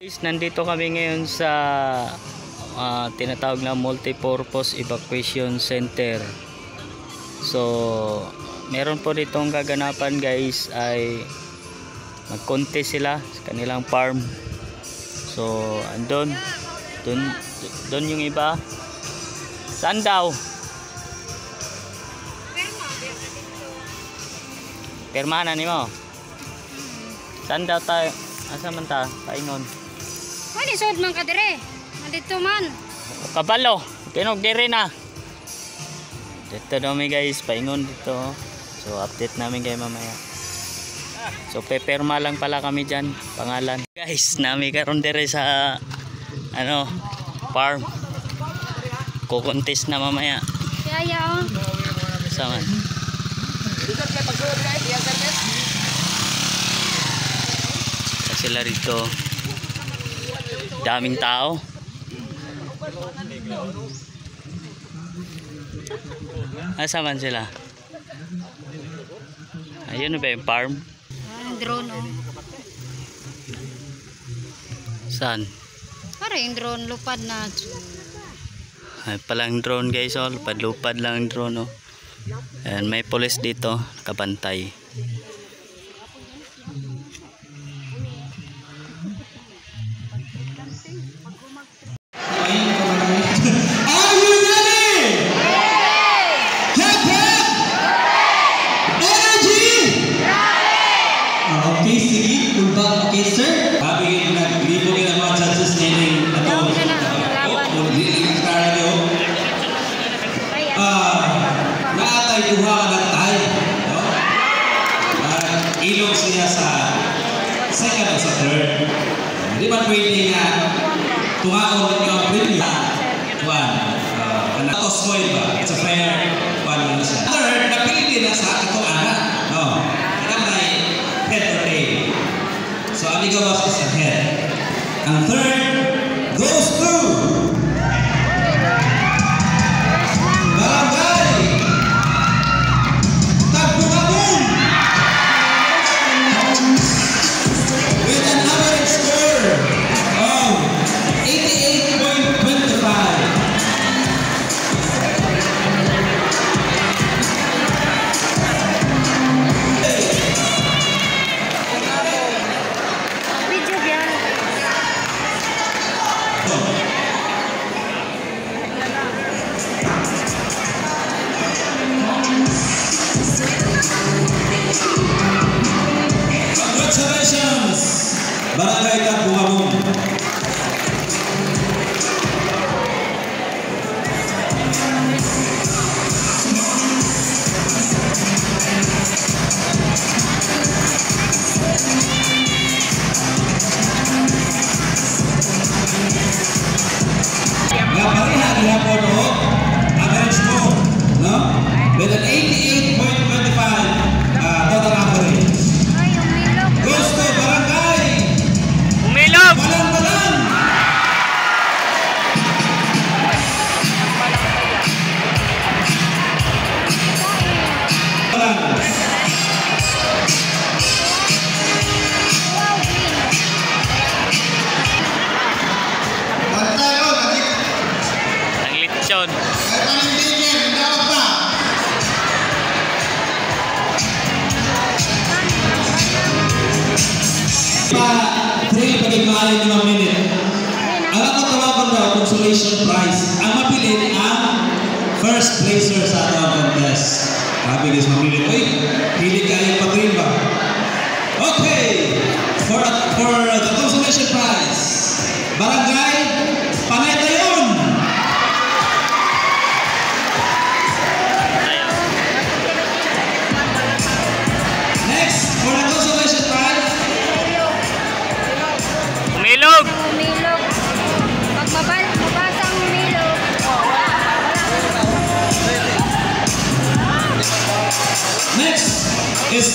Nandito kami ngayon sa tinatawag na multipurpose evacuation center. So meron po ditong kaganapan guys, ay mag-contest sila sa kanilang farm. So andun doon yung iba. Saan daw? Permahan ni mo. Saan daw tayo? Asa man ta? Paingon. Pwede sud man ka dire. Nandito man. Kabalo, tinog dire na. Dito namin guys, paingon dito. So update namin kayo mamaya. So peperma lang pala kami dyan, pangalan. Guys, nami karon dire sa farm. Kukontes na mamaya. Kaya Saman. Sila rito. Daming tao. Asa man sila? Ayun ba yung farm? drone Saan? Para yung drone lupad na. Ay palang drone guys, lupad lang ang drone. And may police dito, nakabantay. Okay, sige. Pull back. Okay, sir. Sabi nga, naglibo ka ng mga judges niling naatay duha ka ng tayo. Ilong siya sa second o sa third. Di ba pwede nga tungaon ninyo ang premium? Ito spoil ba? It's a fair one lang siya. Third, napili na sa itong anak. Head or tail. So Amigawas is the head. And third goes to Barangay Tagbugamun with an average score of 88.25. Congratulations, Barangay Tagbugamun. Average score, no? With an 88.25 total average. Goes to Barangay Umilog! Balan-Balan. Ang litsyon. Trail pagigmaalay 5 minute. Ang tawagan daw, consolation prize. Ang mapili ang first placer sa atong contest. Sabi guys, mamili. Uy, pili kayo pa-trail ba? Okay! For the consolation prize, Barangay Panaytayon! Next, for the consolation prize, Umilog! Pag mabasang umilog. next is